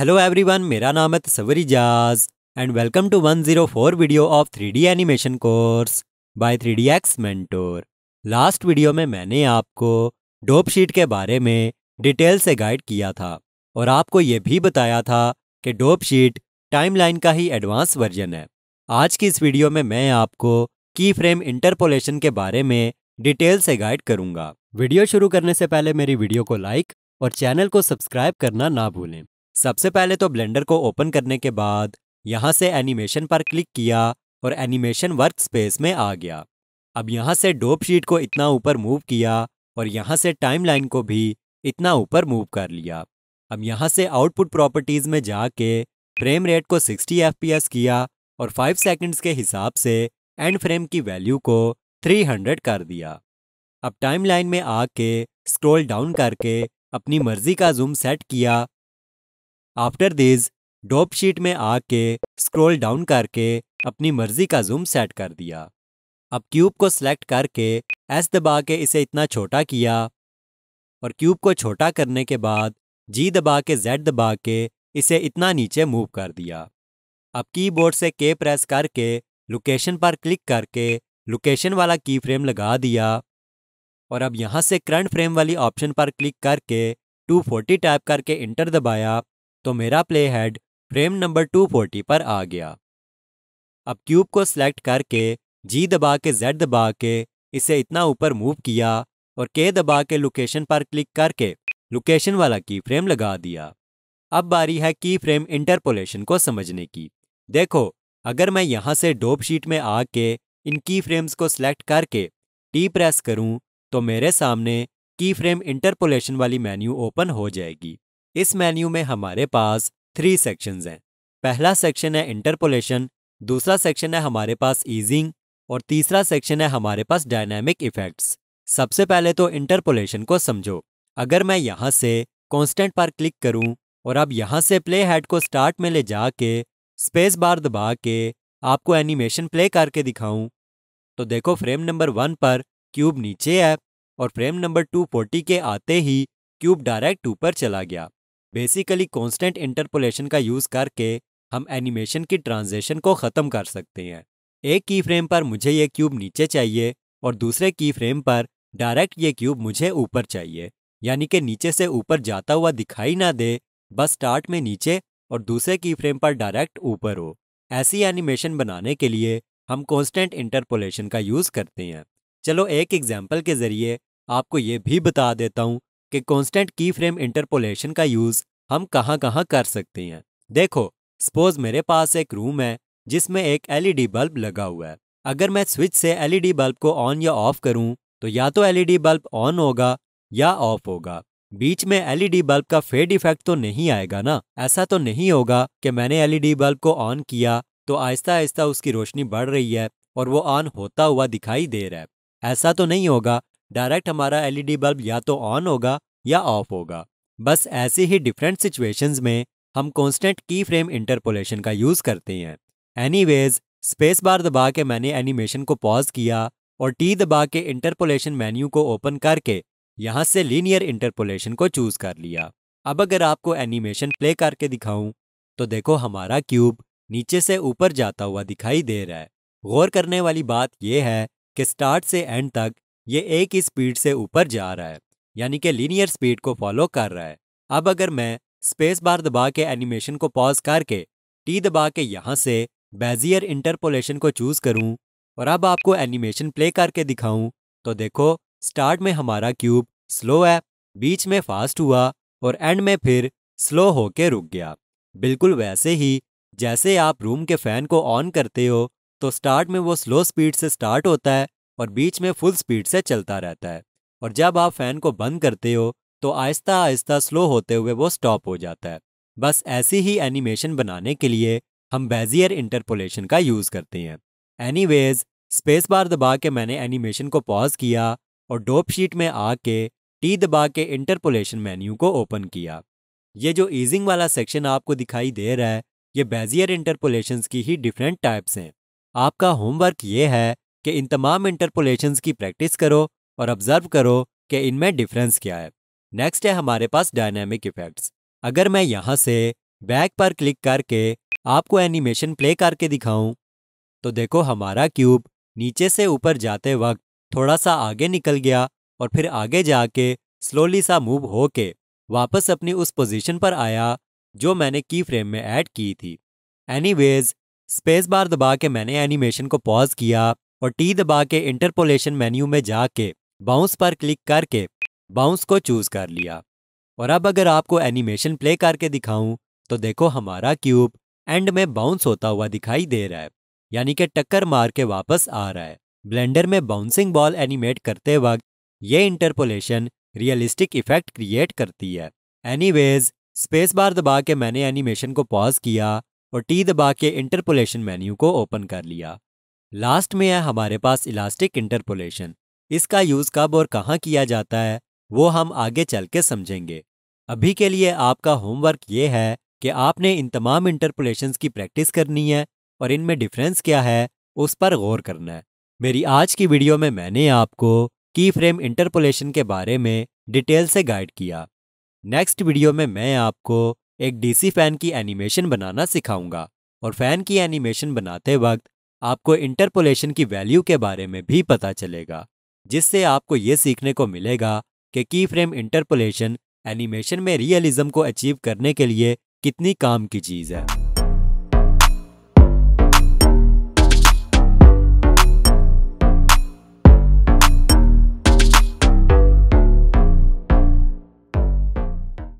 Hello everyone, मेरा नाम है Tasawwur Ijaz and welcome to 104 video of 3D animation course by 3DX mentor. Last video में मैंने आपको डोप शीट के बारे में डिटेल से गाइड किया था और आपको ये भी बताया था कि डोप शीट टाइमलाइन का ही एडवांस वर्जन है। आज की इस वीडियो में मैं आपको की फ्रेम इंटरपोलेशन के बारे में डिटेल से गाइड करूंगा। वीडियो शुरू करने से पहले मेरी वीडियो को लाइक और चैनल को सब्सक्राइब करना ना भूलें। सबसे पहले तो ब्लेंडर को ओपन करने के बाद यहाँ से एनिमेशन पर क्लिक किया और एनिमेशन वर्क स्पेस में आ गया। अब यहाँ से डोप शीट को इतना ऊपर मूव किया और यहाँ से टाइमलाइन को भी इतना ऊपर मूव कर लिया। अब यहाँ से आउटपुट प्रॉपर्टीज़ में जाके फ्रेम रेट को 60 FPS किया और 5 सेकंड्स के हिसाब से एंड फ्रेम की वैल्यू को 300 कर दिया। अब टाइमलाइन में आके स्क्रॉल डाउन करके अपनी मर्जी का जूम सेट किया। आफ्टर दिस डोप शीट में आके स्क्रॉल डाउन करके अपनी मर्जी का जूम सेट कर दिया। अब क्यूब को सिलेक्ट करके एस दबा के इसे इतना छोटा किया और क्यूब को छोटा करने के बाद जी दबा के जेड दबा के इसे इतना नीचे मूव कर दिया। अब कीबोर्ड से के प्रेस करके लोकेशन पर क्लिक करके लोकेशन वाला की फ्रेम लगा दिया और अब यहाँ से करंट फ्रेम वाली ऑप्शन पर क्लिक करके 240 टाइप करके इंटर दबाया तो मेरा प्ले हेड फ्रेम नंबर 240 पर आ गया। अब क्यूब को सिलेक्ट करके जी दबा के जेड दबा के इसे इतना ऊपर मूव किया और के दबा के लोकेशन पर क्लिक करके लोकेशन वाला की फ्रेम लगा दिया। अब बारी है की फ्रेम इंटरपोलेशन को समझने की। देखो, अगर मैं यहाँ से डोप शीट में आके इन की फ्रेम्स को सिलेक्ट करके टी प्रेस करूँ तो मेरे सामने की फ्रेम इंटरपोलेशन वाली मेन्यू ओपन हो जाएगी। इस मेन्यू में हमारे पास 3 सेक्शंस हैं। पहला सेक्शन है इंटरपोलेशन, दूसरा सेक्शन है हमारे पास ईजिंग और तीसरा सेक्शन है हमारे पास डायनामिक इफेक्ट्स। सबसे पहले तो इंटरपोलेशन को समझो। अगर मैं यहाँ से कांस्टेंट पर क्लिक करूँ और अब यहाँ से प्ले हेड को स्टार्ट में ले जाके स्पेस बार दबा के आपको एनिमेशन प्ले करके दिखाऊं तो देखो फ्रेम नंबर 1 पर क्यूब नीचे है और फ्रेम नंबर 240 के आते ही क्यूब डायरेक्ट ऊपर चला गया। बेसिकली कांस्टेंट इंटरपोलेशन का यूज़ करके हम एनिमेशन की ट्रांजिशन को ख़त्म कर सकते हैं। एक की फ्रेम पर मुझे ये क्यूब नीचे चाहिए और दूसरे की फ्रेम पर डायरेक्ट ये क्यूब मुझे ऊपर चाहिए, यानी कि नीचे से ऊपर जाता हुआ दिखाई ना दे, बस स्टार्ट में नीचे और दूसरे की फ्रेम पर डायरेक्ट ऊपर हो। ऐसी एनिमेशन बनाने के लिए हम कांस्टेंट इंटरपोलेशन का यूज़ करते हैं। चलो एक एग्जाम्पल के ज़रिए आपको ये भी बता देता हूँ कि कांस्टेंट की फ्रेम इंटरपोलेशन का यूज़ हम कहाँ कहाँ कर सकते हैं। देखो, सपोज मेरे पास एक रूम है जिसमें एक LED बल्ब लगा हुआ है। अगर मैं स्विच से LED बल्ब को ऑन या ऑफ करूं तो या तो LED बल्ब ऑन होगा या ऑफ होगा। बीच में LED बल्ब का फेड इफेक्ट तो नहीं आएगा ना। ऐसा तो नहीं होगा कि मैंने LED बल्ब को ऑन किया तो आहिस्ता आहिस्ता उसकी रोशनी बढ़ रही है और वो ऑन होता हुआ दिखाई दे रहा है। ऐसा तो नहीं होगा। डायरेक्ट हमारा LED बल्ब या तो ऑन होगा या ऑफ होगा। बस ऐसी ही डिफरेंट सिचुएशंस में हम कांस्टेंट की फ्रेम इंटरपोलेशन का यूज़ करते हैं। एनीवेज, स्पेस बार दबा के मैंने एनिमेशन को पॉज किया और टी दबा के इंटरपोलेशन मेन्यू को ओपन करके यहाँ से लीनियर इंटरपोलेशन को चूज़ कर लिया। अब अगर आपको एनिमेशन प्ले करके दिखाऊं तो देखो हमारा क्यूब नीचे से ऊपर जाता हुआ दिखाई दे रहा है। गौर करने वाली बात यह है कि स्टार्ट से एंड तक ये एक ही स्पीड से ऊपर जा रहा है, यानी कि लीनियर स्पीड को फॉलो कर रहा है। अब अगर मैं स्पेस बार दबा के एनिमेशन को पॉज करके टी दबा के यहाँ से बेजियर इंटरपोलेशन को चूज़ करूँ और अब आपको एनिमेशन प्ले करके दिखाऊं तो देखो स्टार्ट में हमारा क्यूब स्लो है, बीच में फास्ट हुआ और एंड में फिर स्लो होके रुक गया। बिल्कुल वैसे ही जैसे आप रूम के फ़ैन को ऑन करते हो तो स्टार्ट में वो स्लो स्पीड से स्टार्ट होता है और बीच में फुल स्पीड से चलता रहता है, और जब आप फ़ैन को बंद करते हो तो आहिस्ता आहिस्ता स्लो होते हुए वो स्टॉप हो जाता है। बस ऐसी ही एनिमेशन बनाने के लिए हम बेजियर इंटरपोलेशन का यूज़ करते हैं। एनीवेज, स्पेस बार दबा के मैंने एनिमेशन को पॉज किया और डोप शीट में आके टी दबा के इंटरपोलेशन मेन्यू को ओपन किया। ये जो ईजिंग वाला सेक्शन आपको दिखाई दे रहा है, ये बेजियर इंटरपोलेशंस की ही डिफरेंट टाइप्स हैं। आपका होमवर्क ये है कि इन तमाम इंटरपोलेशंस की प्रैक्टिस करो और ऑब्जर्व करो कि इनमें डिफरेंस क्या है। नेक्स्ट है हमारे पास डायनामिक इफेक्ट्स। अगर मैं यहाँ से बैक पर क्लिक करके आपको एनिमेशन प्ले करके दिखाऊं तो देखो हमारा क्यूब नीचे से ऊपर जाते वक्त थोड़ा सा आगे निकल गया और फिर आगे जाके स्लोली सा मूव होके वापस अपनी उस पोजीशन पर आया जो मैंने की फ्रेम में ऐड की थी। एनीवेज, स्पेस बार दबा के मैंने एनिमेशन को पॉज किया और टी दबा के इंटरपोलेशन मेन्यू में जाके बाउंस पर क्लिक करके बाउंस को चूज कर लिया। और अब अगर आपको एनिमेशन प्ले करके दिखाऊं तो देखो हमारा क्यूब एंड में बाउंस होता हुआ दिखाई दे रहा है, यानी कि टक्कर मार के वापस आ रहा है। ब्लेंडर में बाउंसिंग बॉल एनिमेट करते वक्त ये इंटरपोलेशन रियलिस्टिक इफेक्ट क्रिएट करती है। एनीवेज, स्पेस बार दबा के मैंने एनिमेशन को पॉज किया और टी दबा के इंटरपोलेशन मेन्यू को ओपन कर लिया। लास्ट में है हमारे पास इलास्टिक इंटरपोलेशन। इसका यूज़ कब और कहाँ किया जाता है वो हम आगे चल के समझेंगे। अभी के लिए आपका होमवर्क ये है कि आपने इन तमाम इंटरपोलेशंस की प्रैक्टिस करनी है और इनमें डिफरेंस क्या है उस पर गौर करना है। मेरी आज की वीडियो में मैंने आपको की फ्रेम इंटरपोलेशन के बारे में डिटेल से गाइड किया। नेक्स्ट वीडियो में मैं आपको एक डीसी फैन की एनिमेशन बनाना सिखाऊंगा और फैन की एनिमेशन बनाते वक्त आपको इंटरपोलेशन की वैल्यू के बारे में भी पता चलेगा, जिससे आपको ये सीखने को मिलेगा कि की फ्रेम इंटरपोलेशन एनिमेशन में रियलिज्म को अचीव करने के लिए कितनी काम की चीज़ है।